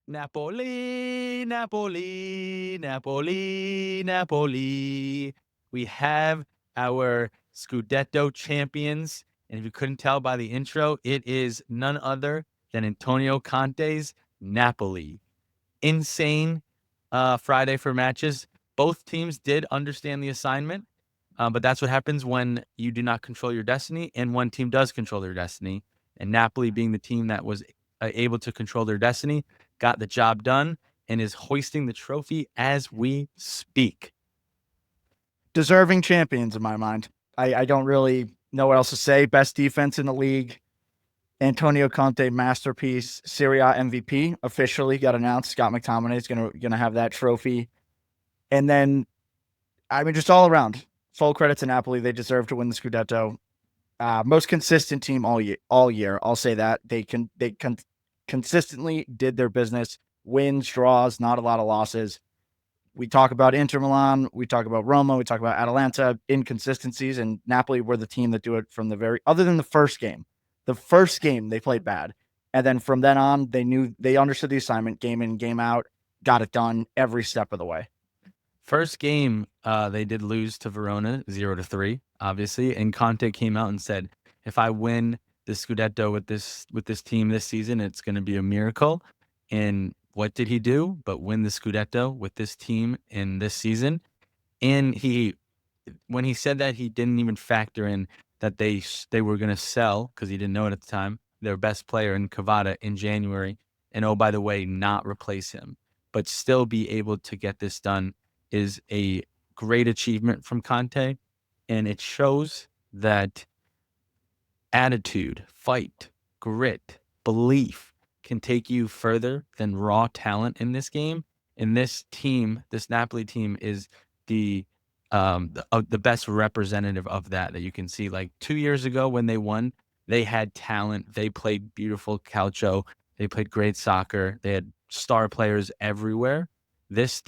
Napoli, Napoli, Napoli, Napoli. We have our Scudetto champions. And if you couldn't tell by the intro, it is none other than Antonio Conte's Napoli. Insane Friday for matches. Both teams did understand the assignment, but that's what happens when you do not control your destiny and one team does control their destiny. And Napoli, being the team that was able to control their destiny, got the job done and is hoisting the trophy as we speak. Deserving champions in my mind. I don't really know what else to say. Best defense in the league. Antonio Conte masterpiece. Serie A MVP officially got announced. Scott McTominay is gonna have that trophy. And then, I mean, just all around, full credit to Napoli. They deserve to win the Scudetto. Most consistent team all year. All year, I'll say that they consistently did their business. Wins, draws, not a lot of losses. We talk about Inter Milan, we talk about Roma, we talk about Atalanta, inconsistencies, and Napoli were the team that do it from the very, other than the first game. The first game they played bad. And then from then on, they understood the assignment, game in, game out, got it done every step of the way. First game, they did lose to Verona 0-3, obviously, and Conte came out and said, "If I win the Scudetto with this team this season, it's going to be a miracle." And what did he do? But win the Scudetto with this team in this season. And when he said that, he didn't even factor in that they were going to sell, because he didn't know it at the time, their best player in Cavada in January, and oh, by the way, not replace him, but still be able to get this done is a great achievement from Conte, and it shows that attitude, fight, grit, belief can take you further than raw talent in this game. And this team, this Napoli team, is the best representative of that you can see. Like 2 years ago when they won, they had talent. They played beautiful calcio. They played great soccer. They had star players everywhere. This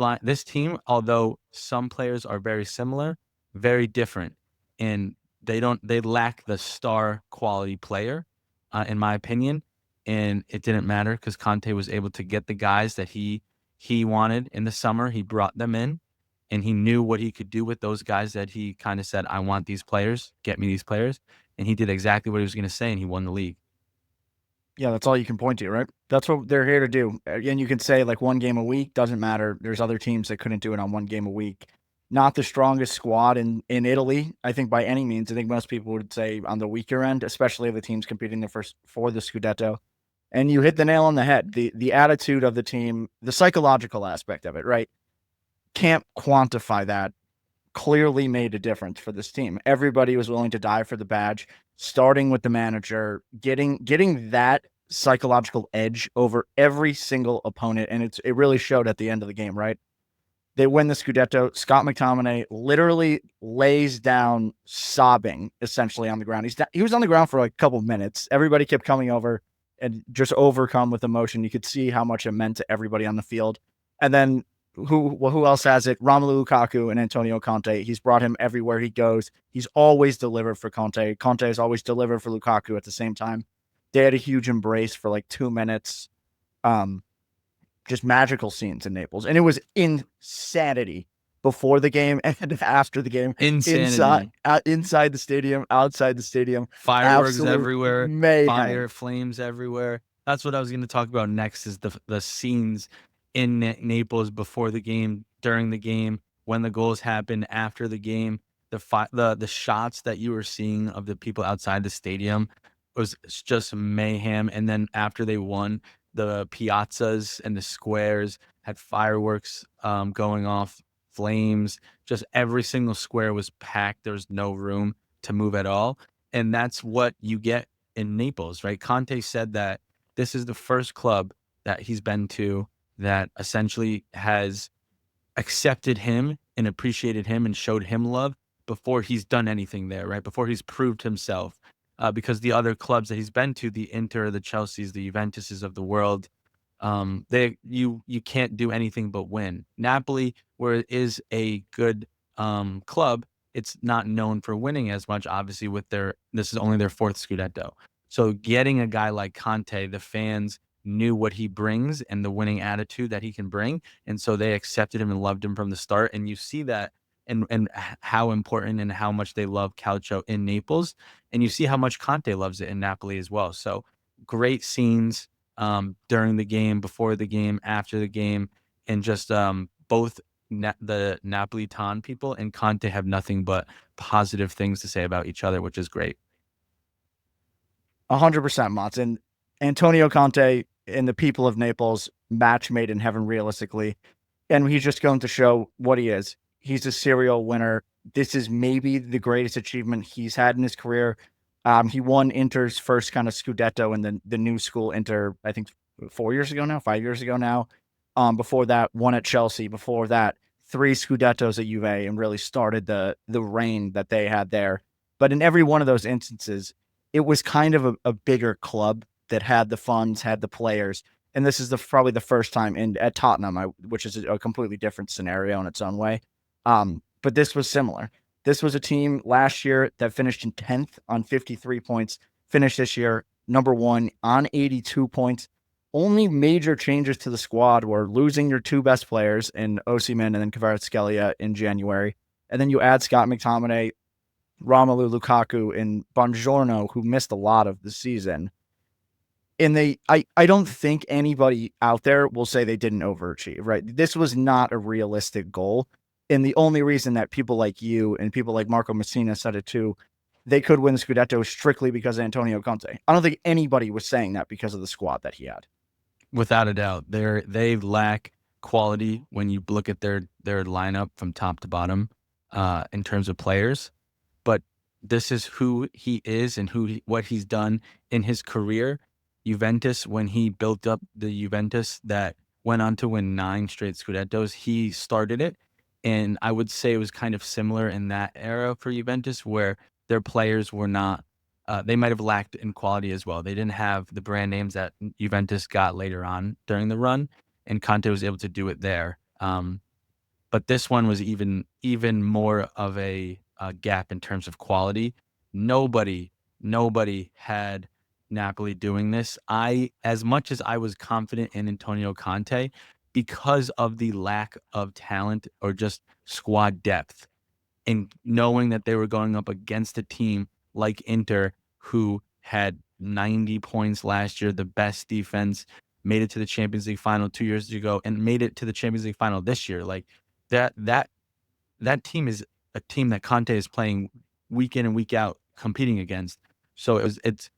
team, although some players are very similar, very different, and they lack the star quality player, in my opinion. And it didn't matter because Conte was able to get the guys that he wanted in the summer. He brought them in, and he knew what he could do with those guys that he kind of said, "I want these players, get me these players." And he did exactly what he was going to say, and he won the league. Yeah, that's all you can point to, right? That's what they're here to do. And you can say like one game a week doesn't matter. There's other teams that couldn't do it on one game a week. Not the strongest squad in Italy, I think by any means. I think most people would say on the weaker end, especially the teams competing for the Scudetto. And you hit the nail on the head. The attitude of the team, the psychological aspect of it, right? Can't quantify that. Clearly made a difference for this team. Everybody was willing to die for the badge, starting with the manager, getting that psychological edge over every single opponent, and it really showed at the end of the game, right? They win the Scudetto. Scott McTominay literally lays down sobbing essentially on the ground. He was on the ground for like a couple of minutes. Everybody kept coming over and just overcome with emotion. You could see how much it meant to everybody on the field. And then who else has it? Romelu Lukaku and Antonio Conte. He's brought him everywhere he goes. He's always delivered for Conte. Conte has always delivered for Lukaku at the same time. They had a huge embrace for like 2 minutes. Um, just magical scenes in Naples. And it was insanity before the game and after the game. Insanity. Inside the stadium, outside the stadium. Fireworks Absolute everywhere, mayhem. fire flames everywhere. That's what I was going to talk about next, is the scenes in Naples before the game, during the game, when the goals happen, after the game. The shots that you were seeing of the people outside the stadium was just mayhem. And then after they won, the piazzas and the squares had fireworks going off, flames. Just every single square was packed. There was no room to move at all. And that's what you get in Naples, right? Conte said that this is the first club that he's been to that essentially has accepted him and appreciated him and showed him love before he's done anything there, right? Before he's proved himself. Because the other clubs that he's been to, the Inter, the Chelseas, the Juventuses of the world, you can't do anything but win. Napoli, where it is a good club, it's not known for winning as much. Obviously, this is only their fourth Scudetto. So getting a guy like Conte, the fans knew what he brings and the winning attitude that he can bring, and so they accepted him and loved him from the start. And you see that, and how important and how much they love Calcio in Naples, and you see how much Conte loves it in Napoli as well. So great scenes during the game, before the game, after the game, and just both the Napolitan people and Conte have nothing but positive things to say about each other, which is great. 100%, Motts. And Antonio Conte and the people of Naples, match made in heaven, realistically. And he's just going to show what he is. He's a serial winner. This is maybe the greatest achievement he's had in his career. He won Inter's first kind of Scudetto in the new school Inter, I think 4 years ago now, 5 years ago now. Before that, one at Chelsea. Before that, 3 Scudettos at Juve, and really started the reign that they had there. But in every one of those instances, it was kind of a bigger club that had the funds, had the players. And this is probably the first time at Tottenham, which is a completely different scenario in its own way. But this was similar. This was a team last year that finished in 10th on 53 points, finished this year number 1 on 82 points. Only major changes to the squad were losing your 2 best players in Osimhen and then Kvaratskhelia in January. And then you add Scott McTominay, Romelu Lukaku, and Buongiorno, who missed a lot of the season. And I don't think anybody out there will say they didn't overachieve, right? This was not a realistic goal. And the only reason that people like you and people like Marco Messina said it too, they could win the Scudetto strictly because of Antonio Conte. I don't think anybody was saying that because of the squad that he had. Without a doubt, they lack quality when you look at their lineup from top to bottom in terms of players. But this is who he is and what he's done in his career. Juventus, when he built up the Juventus that went on to win 9 straight Scudettos, he started it. And I would say it was kind of similar in that era for Juventus, where their players were not, they might have lacked in quality as well. They didn't have the brand names that Juventus got later on during the run, and Conte was able to do it there. But this one was even more of a gap in terms of quality. Nobody had Napoli doing this. As much as I was confident in Antonio Conte, because of the lack of talent or just squad depth, and knowing that they were going up against a team like Inter, who had 90 points last year, the best defense, made it to the Champions League final 2 years ago, and made it to the Champions League final this year. Like that team is a team that Conte is playing week in and week out, competing against. So it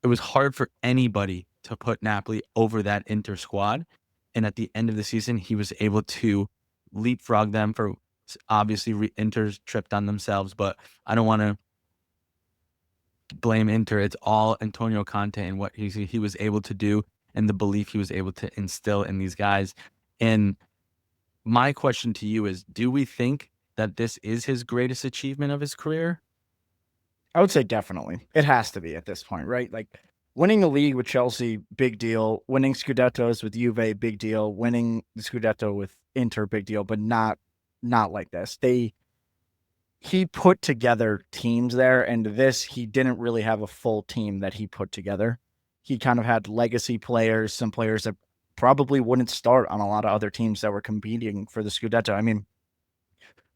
was hard for anybody to put Napoli over that Inter squad. And at the end of the season, he was able to leapfrog them. For obviously Inter's tripped on themselves, but I don't want to blame Inter. It's all Antonio Conte and what he was able to do, and the belief he was able to instill in these guys. And my question to you is, do we think that this is his greatest achievement of his career? I would say definitely. It has to be at this point, right? Like winning the league with Chelsea, big deal. Winning Scudettos with Juve, big deal. Winning the Scudetto with Inter, big deal, but not like this. He put together teams there, and this, he didn't really have a full team that he put together. He kind of had legacy players, some players that probably wouldn't start on a lot of other teams that were competing for the Scudetto. I mean,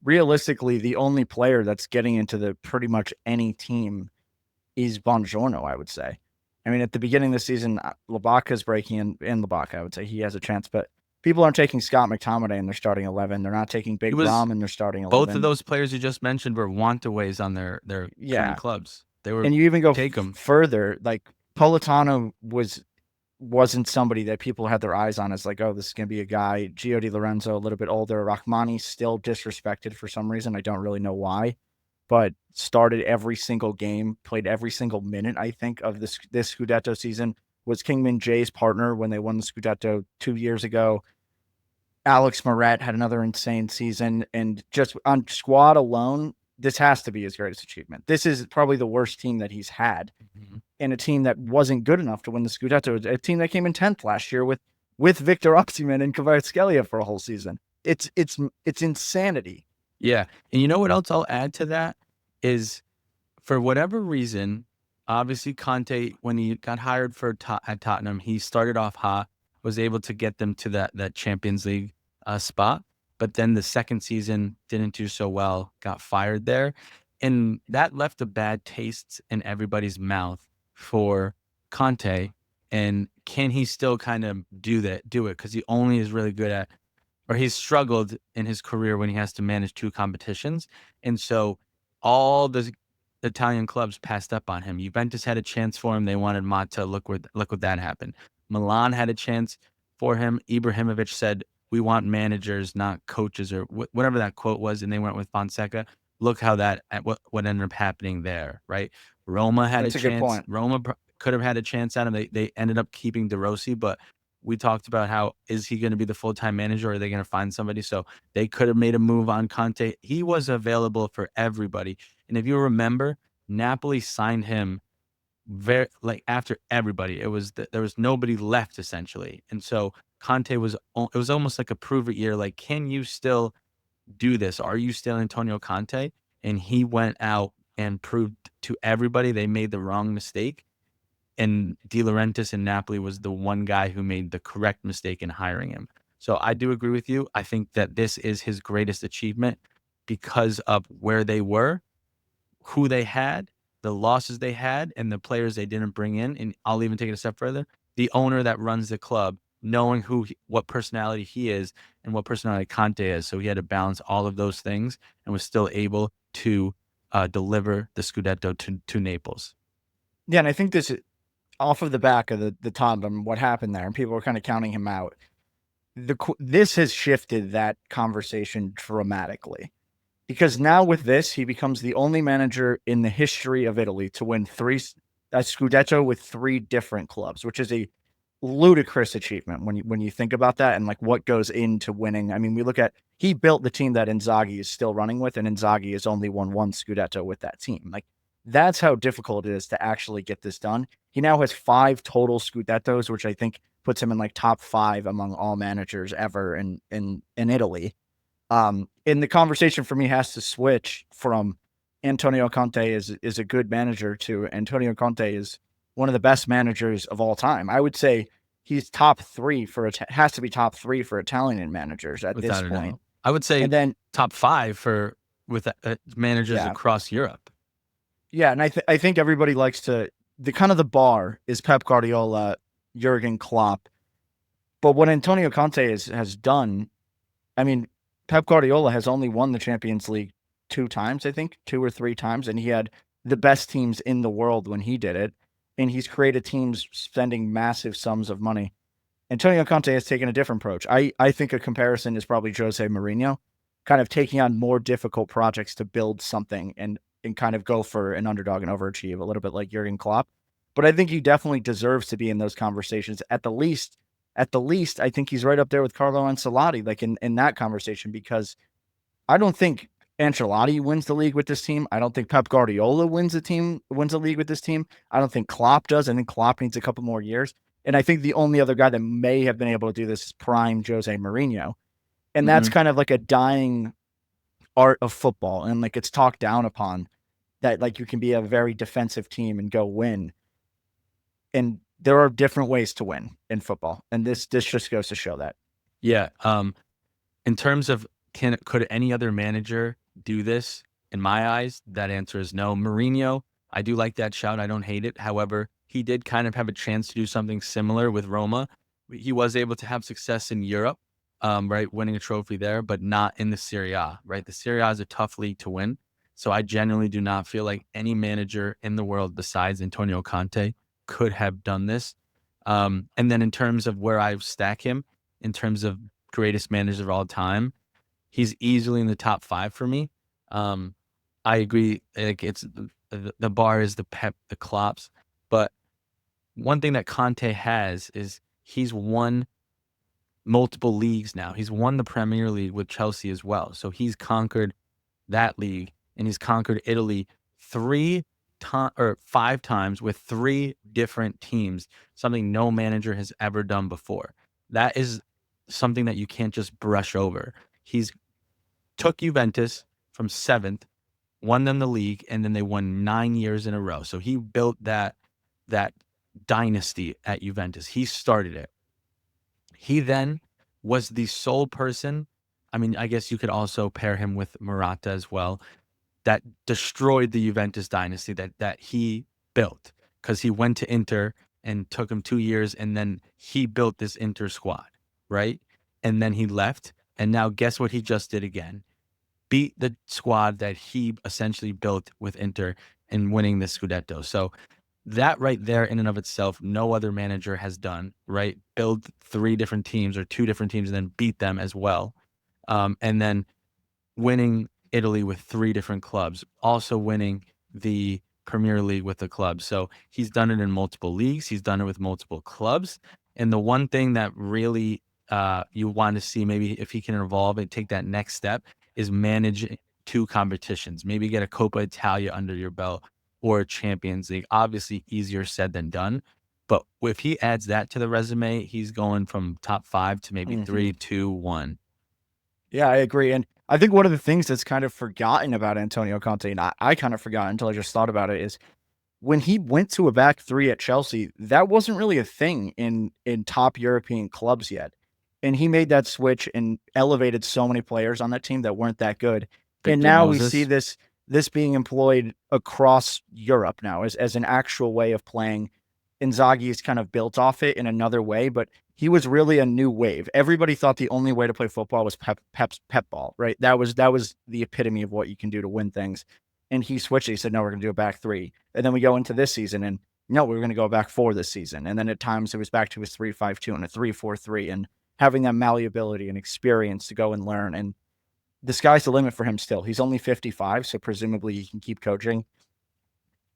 realistically, the only player that's getting into the pretty much any team is Buongiorno, I would say. I mean, at the beginning of the season, Labaka's breaking in Labaka, I would say he has a chance, but people aren't taking Scott McTominay in their starting 11. They're not taking Big Rom in their starting 11. Both of those players you just mentioned were wantaways on their current clubs. They were, and you even go take them further, like Politano wasn't somebody that people had their eyes on as like, oh, this is going to be a guy. Gio Di Lorenzo, a little bit older. Rahmani still disrespected for some reason. I don't really know why, but started every single game, played every single minute, I think, of this Scudetto season. Was Kingman Jay's partner when they won the Scudetto 2 years ago. Alex Moret had another insane season. And just on squad alone, this has to be his greatest achievement. This is probably the worst team that he's had. Mm-hmm. And a team that wasn't good enough to win the Scudetto. A team that came in 10th last year with Victor Osimhen and Kvaratskhelia for a whole season. It's insanity. Yeah. And you know what else I'll add to that is, for whatever reason, obviously Conte, when he got hired for at Tottenham, he started off hot, was able to get them to that Champions League spot, but then the second season didn't do so well, got fired there, and that left a bad taste in everybody's mouth for Conte. And can he still kind of do it? Because he only is really good at, or he's struggled in his career when he has to manage two competitions. And so all the Italian clubs passed up on him. Juventus had a chance for him. They wanted Motta. Look what that happened. Milan had a chance for him. Ibrahimovic said, "We want managers, not coaches," or whatever that quote was, and they went with Fonseca. Look how what ended up happening there, right? Roma had a That's a good chance. point. Roma could have had a chance at him. They ended up keeping De Rossi, but we talked about how is he going to be the full-time manager, or are they going to find somebody? So they could have made a move on Conte. He was available for everybody. And if you remember, Napoli signed him very like after everybody. There was nobody left essentially. And so Conte it was almost like a prove it year. Like, can you still do this? Are you still Antonio Conte? And he went out and proved to everybody they made the wrong mistake. And De Laurentiis in Napoli was the one guy who made the correct mistake in hiring him. So I do agree with you. I think that this is his greatest achievement because of where they were, who they had, the losses they had, and the players they didn't bring in. And I'll even take it a step further. The owner that runs the club, knowing what personality he is and what personality Conte is. So he had to balance all of those things and was still able to deliver the Scudetto to Naples. Yeah, and I think this is off of the back of the Tottenham, what happened there, and people were kind of counting him out. This has shifted that conversation dramatically. Because now with this, he becomes the only manager in the history of Italy to win a Scudetto with three different clubs, which is a ludicrous achievement when you think about that and like what goes into winning. I mean, we look at he built the team that Inzaghi is still running with, and Inzaghi has only won one Scudetto with that team. Like that's how difficult it is to actually get this done. He now has 5 total Scudettos, which I think puts him in like top 5 among all managers ever in Italy. And the conversation for me has to switch from Antonio Conte is a good manager to Antonio Conte is one of the best managers of all time. I would say he's top 3 has to be top 3 for Italian managers at this Without a point. doubt. I would say And then top 5 with managers yeah, across Europe. yeah, and I think everybody likes to the bar is Pep Guardiola, Jurgen Klopp. But what Antonio Conte has done, I mean, Pep Guardiola has only won the Champions League 2 times, I think, 2 or 3 times, and he had the best teams in the world when he did it, and he's created teams spending massive sums of money. Antonio Conte has taken a different approach. I think a comparison is probably Jose Mourinho, kind of taking on more difficult projects to build something and kind of go for an underdog and overachieve, a little bit like Jurgen Klopp. But I think he definitely deserves to be in those conversations. At the least, I think he's right up there with Carlo Ancelotti, like in that conversation, because I don't think Ancelotti wins the league with this team. I don't think Pep Guardiola wins the league with this team. I don't think Klopp does. I think Klopp needs a couple more years. And I think the only other guy that may have been able to do this is prime Jose Mourinho. And that's Mhm. kind of like a dying art of football. And like it's talked down upon that like you can be a very defensive team and go win. And there are different ways to win in football. And this just goes to show that. Yeah, in terms of could any other manager do this? In my eyes, that answer is no. Mourinho, I do like that shout. I don't hate it. However, he did kind of have a chance to do something similar with Roma. He was able to have success in Europe, right, winning a trophy there, but not in the Serie A, right? The Serie A is a tough league to win. So I genuinely do not feel like any manager in the world besides Antonio Conte could have done this. And then in terms of where I stack him, in terms of greatest managers of all time, he's easily in the top 5 for me. Um, I agree. Like it's the bar is the Pep, the Klopps, but one thing that Conte has is he's won multiple leagues now. He's won the Premier League with Chelsea as well. So he's conquered that league and he's conquered Italy 5 times with 3 different teams, something no manager has ever done before. That is something that you can't just brush over. He's took Juventus from 7th won them the league, and then they won 9 years in a row. So he built that dynasty at Juventus. He started it. He then was the sole person. I mean, I guess you could also pair him with Murata as well, that destroyed the Juventus dynasty that he built, because he went to Inter and took him 2 years, and then he built this Inter squad, right? And then he left, and now guess what he just did again? Beat the squad that he essentially built with Inter and winning the Scudetto. So that right there in and of itself, no other manager has done, right? Build 3 different teams or 2 different teams and then beat them as well. And then winning Italy with 3 different clubs, also winning the Premier League with the club. So he's done it in multiple leagues. He's done it with multiple clubs. And the one thing that really you want to see, maybe if he can evolve and take that next step, is manage 2 competitions. Maybe get a Coppa Italia under your belt or a Champions League. Obviously, easier said than done. But if he adds that to the resume, he's going from top 5 to maybe 3, 2, 1. Yeah, I agree. And I think one of the things that's kind of forgotten about Antonio Conte, and I kind of forgot until I just thought about it, is when he went to a back three at Chelsea, that wasn't really a thing in top European clubs yet. And he made that switch and elevated so many players on that team that weren't that good. And Victor now we see Moses. this being employed across Europe now as an actual way of playing. Inzaghi's kind of built off it in another way, but he was really a new wave. Everybody thought the only way to play football was pep ball, right? That was the epitome of what you can do to win things. And he switched. He said, "No, we're going to do a back three." And then we go into this season, and no, we're going to go back 4 this season. And then at times it was back to his 3-5-2 and a 3-4-3, and having that malleability and experience to go and learn. And the sky's the limit for him still. He's only 55, so presumably he can keep coaching.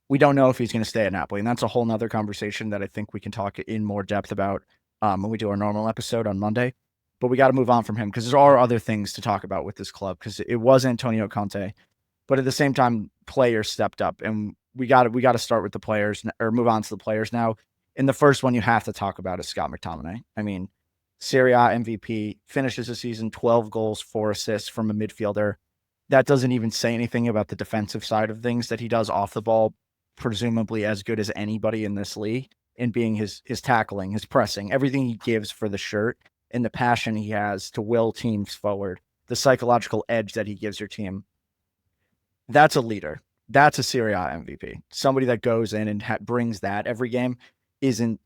We don't know if he's going to stay at Napoli, and that's a whole nother conversation that I think we can talk in more depth about when we do our normal episode on Monday. But we got to move on from him because there are other things to talk about with this club, because it was Antonio Conte, but at the same time, players stepped up, and we got to start with the players, or move on to the players now. And the first one you have to talk about is Scott McTominay. I mean, Serie A MVP, finishes the season 12 goals, 4 assists from a midfielder. That doesn't even say anything about the defensive side of things that he does off the ball, presumably as good as anybody in this league, in being his tackling, his pressing, everything he gives for the shirt, and the passion he has to will teams forward, the psychological edge that he gives your team. That's a leader. That's a Serie A MVP. Somebody that goes in and brings that every game. Isn't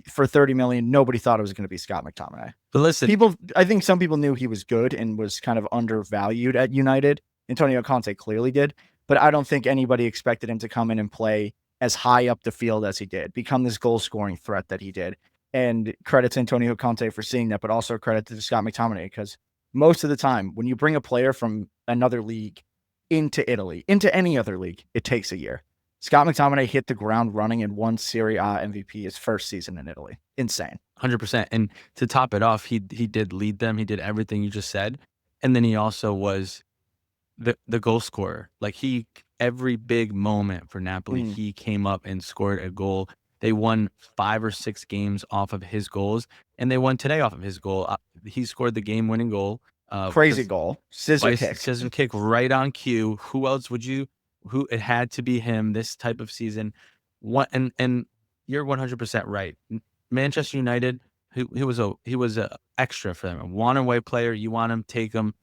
for 30 million. Nobody thought it was going to be Scott McTominay. But listen, I think some people knew he was good and was kind of undervalued at United. Antonio Conte clearly did, but I don't think anybody expected him to come in and play as high up the field as he did, become this goal scoring threat that he did. And credit to Antonio Conte for seeing that, but also credit to Scott McTominay, because most of the time when you bring a player from another league into Italy, into any other league, it takes a year. Scott McTominay hit the ground running and won Serie A MVP his first season in Italy. Insane. 100%. And to top it off, he did lead them. He did everything you just said. And then he also was the goal scorer. Like, every big moment for Napoli, he came up and scored a goal. They won 5 or 6 games off of his goals, and they won today off of his goal. He scored the game-winning goal. Crazy goal. Scissor kick right on cue. Who else would you? Who it had to be him this type of season. What and you're 100% right. Manchester United, he was a extra for them. A one-away player. You want him, take him.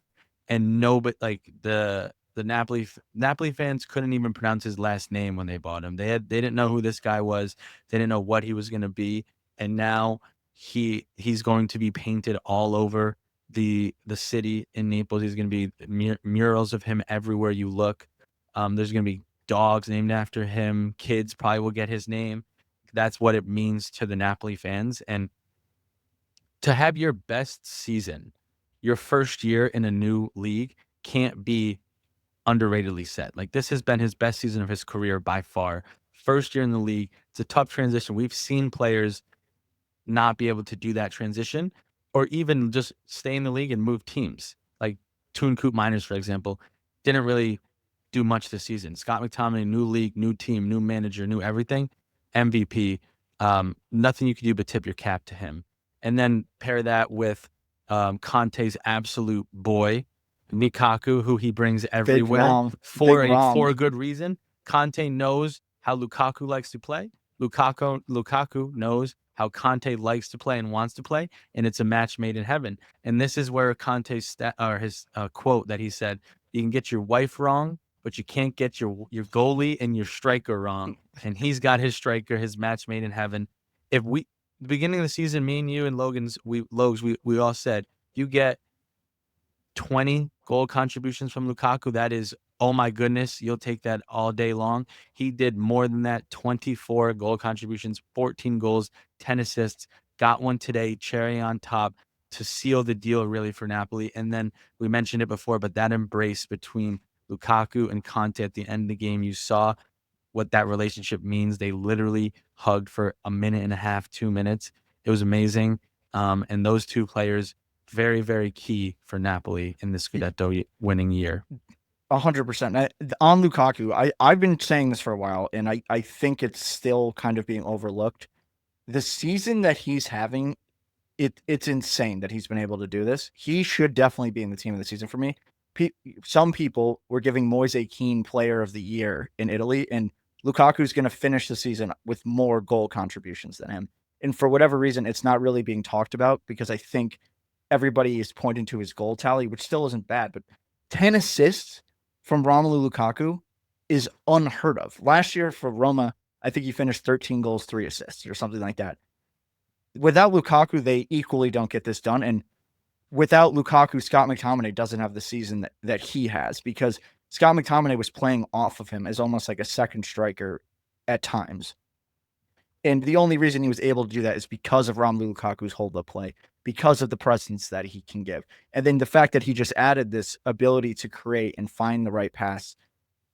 And nobody, like the Napoli fans couldn't even pronounce his last name when they bought him. They didn't know who this guy was. They didn't know what he was going to be. And now he's going to be painted all over the city in Naples. He's going to be murals of him everywhere you look. There's going to be dogs named after him. Kids probably will get his name. That's what it means to the Napoli fans. And to have your best season, your first year in a new league, can't be underratedly said. Like, this has been his best season of his career by far. First year in the league. It's a tough transition. We've seen players not be able to do that transition, or even just stay in the league and move teams. Like Toon Coop Miners, for example, didn't really do much this season. Scott McTominay, new league, new team, new manager, new everything. MVP. Nothing you could do but tip your cap to him. And then pair that with Conte's absolute boy, Lukaku, who he brings Big everywhere Rom. for Big a Rom. good reason. Conte knows how Lukaku likes to play. Lukaku knows how Conte likes to play and wants to play, and it's a match made in heaven. And this is where Conte's his quote that he said: "You can get your wife wrong, but you can't get your goalie and your striker wrong." And he's got his striker, his match made in heaven. If we the beginning of the season, me and you and Logs, we all said you get 20 goal contributions from Lukaku, that is, oh my goodness, you'll take that all day long. He did more than that, 24 goal contributions, 14 goals, 10 assists, got one today, cherry on top to seal the deal really for Napoli. And then we mentioned it before, but that embrace between Lukaku and Conte at the end of the game, you saw what that relationship means. They literally hugged for a minute and a half, 2 minutes. It was amazing. And those two players, very, very key for Napoli in the Scudetto winning year. 100%. On Lukaku, I've been saying this for a while, and I think it's still kind of being overlooked. The season that he's having, it's insane that he's been able to do this. He should definitely be in the team of the season for me. Some people were giving Moise Kean Player of the Year in Italy, and Lukaku's going to finish the season with more goal contributions than him. And for whatever reason, it's not really being talked about because I think everybody is pointing to his goal tally, which still isn't bad, but 10 assists from Romelu Lukaku is unheard of. Last year for Roma, I think he finished 13 goals, 3 assists or something like that. Without Lukaku, they equally don't get this done. And without Lukaku, Scott McTominay doesn't have the season that he has because Scott McTominay was playing off of him as almost like a second striker at times. And the only reason he was able to do that is because of Romelu Lukaku's hold-up play, because of the presence that he can give. And then the fact that he just added this ability to create and find the right pass,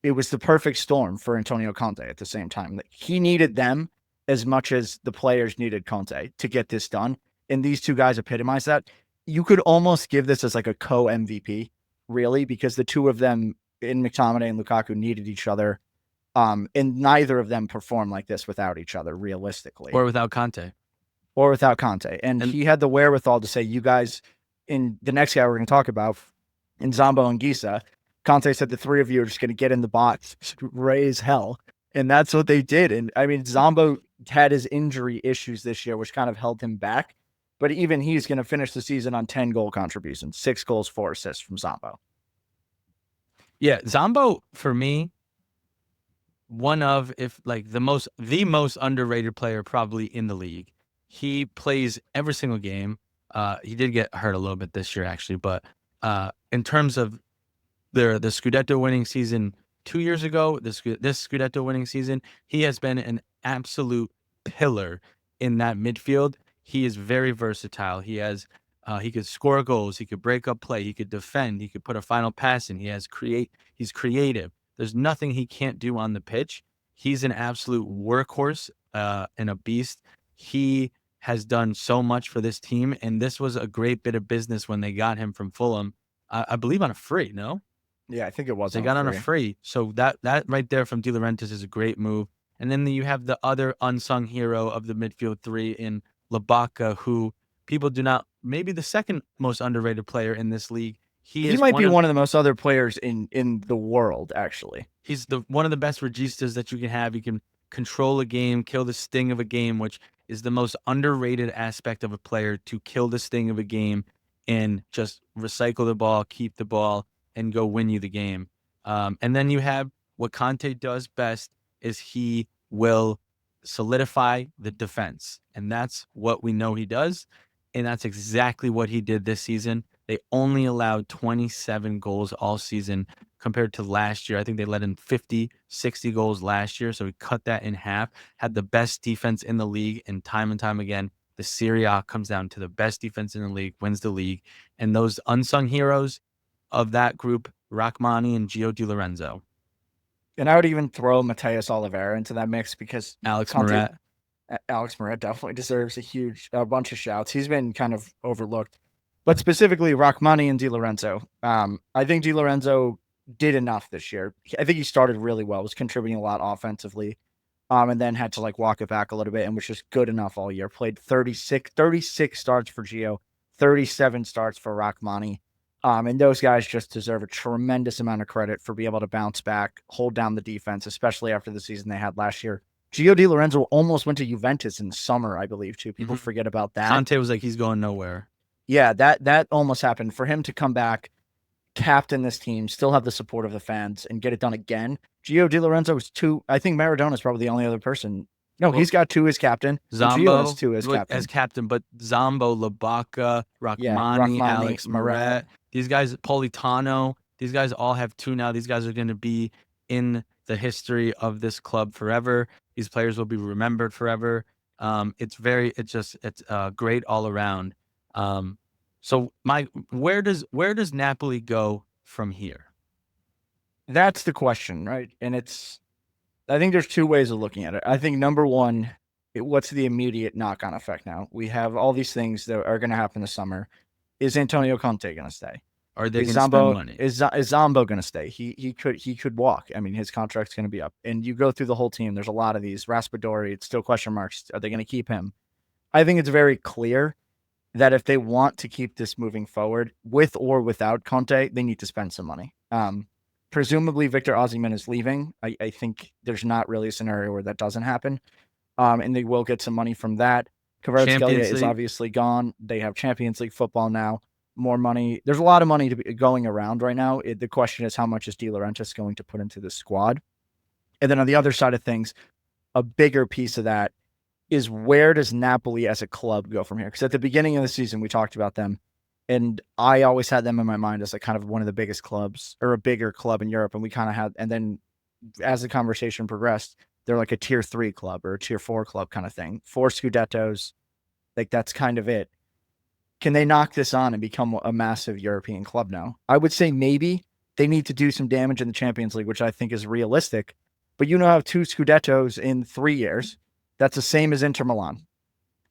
it was the perfect storm for Antonio Conte at the same time. Like, he needed them as much as the players needed Conte to get this done. And these two guys epitomize that. You could almost give this as like a co-MVP, really, because the two of them in McTominay and Lukaku needed each other. And neither of them perform like this without each other, realistically. Or without Conte. And he had the wherewithal to say, you guys, in the next guy we're going to talk about, in Zambo and Gisa, Conte said the three of you are just going to get in the box, raise hell. And that's what they did. And I mean, Zambo had his injury issues this year, which kind of held him back. But even he's going to finish the season on 10 goal contributions, 6 goals, 4 assists from Zambo. Yeah, Zambo, for me, one of, if like the most underrated player probably in the league. He plays every single game. He did get hurt a little bit this year actually, but in terms of the Scudetto winning season 2 years ago, this Scudetto winning season, he has been an absolute pillar in that midfield. He is very versatile. He could score goals, he could break up play, he could defend, he could put a final pass in. He's creative. There's nothing he can't do on the pitch. He's an absolute workhorse and a beast. He has done so much for this team, and this was a great bit of business when they got him from Fulham. I believe on a free, no? Yeah, I think it was. They got on a free. So that right there from De Laurentiis is a great move. And then you have the other unsung hero of the midfield three in Labaka, who people do not, maybe the second most underrated player in this league. He might be one of the most other players in the world, actually. He's one of the best registas that you can have. He can control a game, kill the sting of a game, which is the most underrated aspect of a player, to kill the sting of a game and just recycle the ball, keep the ball, and go win you the game. And then you have what Conte does best is he will solidify the defense. And that's what we know he does. And that's exactly what he did this season. They only allowed 27 goals all season compared to last year. I think they let in 50, 60 goals last year. So he cut that in half, had the best defense in the league. And time again, the Serie A comes down to the best defense in the league, wins the league. And those unsung heroes of that group, Rachmani and Gio Di Lorenzo. And I would even throw Mateus Oliveira into that mix because Alex Moret definitely deserves a bunch of shouts. He's been kind of overlooked. But specifically, Rachmani and Di Lorenzo. I think Di Lorenzo did enough this year. I think he started really well, was contributing a lot offensively, and then had to walk it back a little bit and was just good enough all year. Played 36 starts for Gio, 37 starts for Rachmani. And those guys just deserve a tremendous amount of credit for being able to bounce back, hold down the defense, especially after the season they had last year. Gio Di Lorenzo almost went to Juventus in the summer, I believe, too. People Mhm. forget about that. Conte was like, he's going nowhere. Yeah, that almost happened. For him to come back, captain this team, still have the support of the fans, and get it done again. Gio Di Lorenzo is two. I think Maradona's probably the only other person. No, Well, he's got two as captain, and Gio has Zombo two as like, as captain. captain, but Zombo, Labaka, Yeah, Rachmani, Rachmani, Alex Marat. Moret, these guys, Politano, these guys all have two now. These guys are going to be in the history of this club forever. These players will be remembered forever. It's great all around. Um, so where does Napoli go from here? That's the question, right? And I think there's two ways of looking at it. I think number one, what's the immediate knock-on effect now? We have all these things that are going to happen this summer. Is Antonio Conte going to stay? Are they Is going to spend Zombo money? is Zombo going to stay? He could walk. I mean, his contract's going to be up. And you go through the whole team. There's a lot of these. Raspadori, it's still question marks. Are they going to keep him? I think it's very clear that if they want to keep this moving forward, with or without Conte, they need to spend some money. Presumably, Victor Osimhen is leaving. I think there's not really a scenario where that doesn't happen. And they will get some money from that. Kvaratskhelia Champions is League? obviously gone. They have Champions League football now. More money. There's a lot of money to be going around right now. The question is how much is De Laurentiis going to put into the squad? And then on the other side of things, a bigger piece of that is where does Napoli as a club go from here? Because at the beginning of the season, we talked about them, and I always had them in my mind as like kind of one of the biggest clubs or a bigger club in Europe. And we kind of had, and then as the conversation progressed, they're like a tier 3 club or a tier 4 club kind of thing. 4 Scudettos, like that's kind of it. Can they knock this on and become a massive European club now? I would say maybe they need to do some damage in the Champions League, which I think is realistic. But you now have 2 Scudettos in 3 years. That's the same as Inter Milan.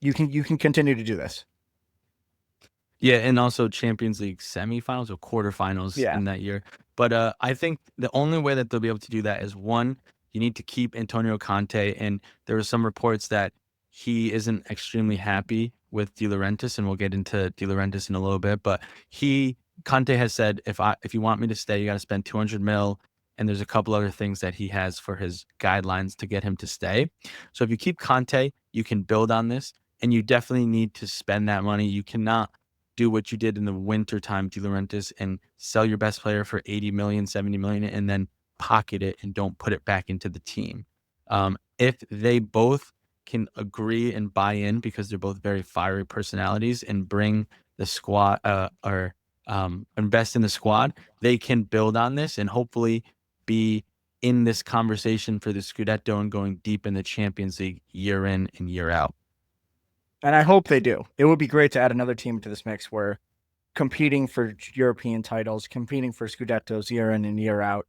You can continue to do this. Yeah, and also Champions League semifinals or quarterfinals Yeah. in that year. But I think the only way that they'll be able to do that is one, you need to keep Antonio Conte. And there were some reports that he isn't extremely happy with De Laurentiis, and we'll get into De Laurentiis in a little bit. But Conte has said, if you want me to stay, you got to spend 200 mil. And there's a couple other things that he has for his guidelines to get him to stay. So if you keep Conte, you can build on this, and you definitely need to spend that money. You cannot do what you did in the wintertime, De Laurentiis, and sell your best player for 80 million, 70 million, and then pocket it and don't put it back into the team. If they both can agree and buy in because they're both very fiery personalities and bring the squad or invest in the squad, they can build on this and hopefully be in this conversation for the Scudetto and going deep in the Champions League year in and year out. And I hope they do. It would be great to add another team to this mix where competing for European titles, competing for Scudettos year in and year out.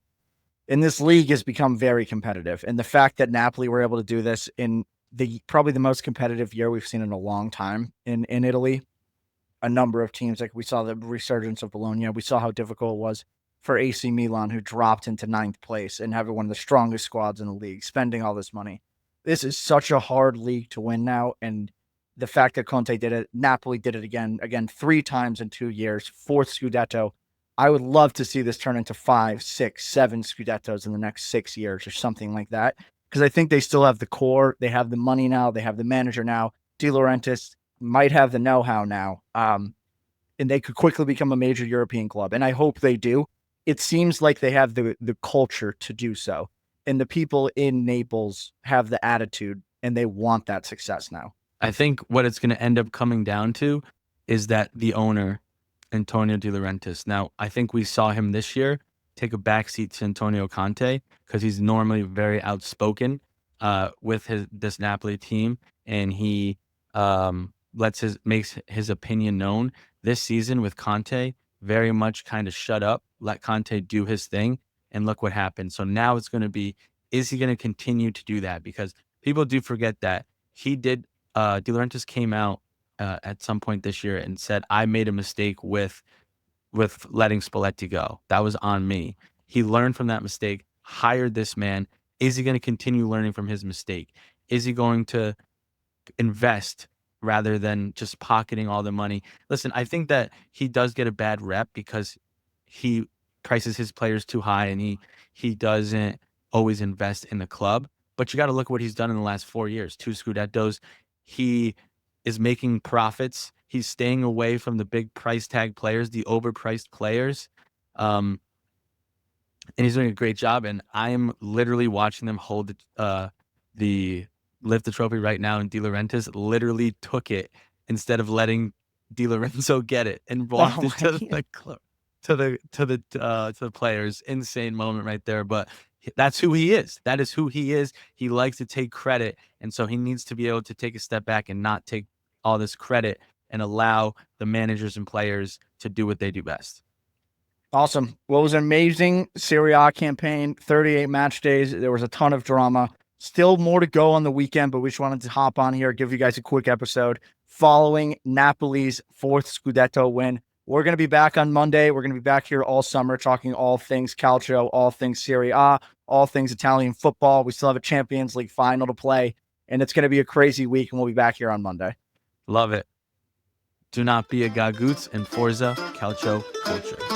And this league has become very competitive. And the fact that Napoli were able to do this in probably the most competitive year we've seen in a long time in Italy. A number of teams, like we saw the resurgence of Bologna. We saw how difficult it was for AC Milan, who dropped into 9th place and having one of the strongest squads in the league, spending all this money. This is such a hard league to win now. And the fact that Conte did it, Napoli did it again 3 times in 2 years, 4th Scudetto. I would love to see this turn into 5, 6, 7 Scudettos in the next 6 years or something like that. Because I think they still have the core. They have the money now. They have the manager now. De Laurentiis might have the know-how now. And they could quickly become a major European club. And I hope they do. It seems like they have the culture to do so. And the people in Naples have the attitude and they want that success now. I think what it's going to end up coming down to is that the owner, Antonio De Laurentiis. Now, I think we saw him this year take a backseat to Antonio Conte because he's normally very outspoken with this Napoli team, and he makes his opinion known. This season with Conte, very much kind of shut up, let Conte do his thing, and look what happened. So now it's going to be, is he going to continue to do that? Because people do forget that he did. De Laurentiis came out at some point this year and said, "I made a mistake with letting Spalletti go. That was on me." He learned from that mistake, hired this man. Is he going to continue learning from his mistake? Is he going to invest rather than just pocketing all the money. Listen, I think that he does get a bad rep because he prices his players too high and he doesn't always invest in the club. But you got to look at what he's done in the last 4 years. 2 Scudettos. He is making profits. He's staying away from the big price tag players, the overpriced players. Um, and he's doing a great job. And I am literally watching them hold the lift the trophy right now. And De Laurentiis literally took it instead of letting Di Lorenzo get it and walked Oh it to my the club, to the players. Insane moment right there. But that's who he is. That is who he is. He likes to take credit, and so he needs to be able to take a step back and not take all this credit and allow the managers and players to do what they do best. Awesome. Well, it was an amazing Serie A campaign, 38 match days. There was a ton of drama. Still more to go on the weekend, but we just wanted to hop on here, give you guys a quick episode following Napoli's 4th Scudetto win. We're going to be back on Monday. We're going to be back here all summer talking all things Calcio, all things Serie A, all things Italian football. We still have a Champions League final to play, and it's going to be a crazy week, and we'll be back here on Monday. Love it. Do not be a Gagoots, and Forza Calcio Culture.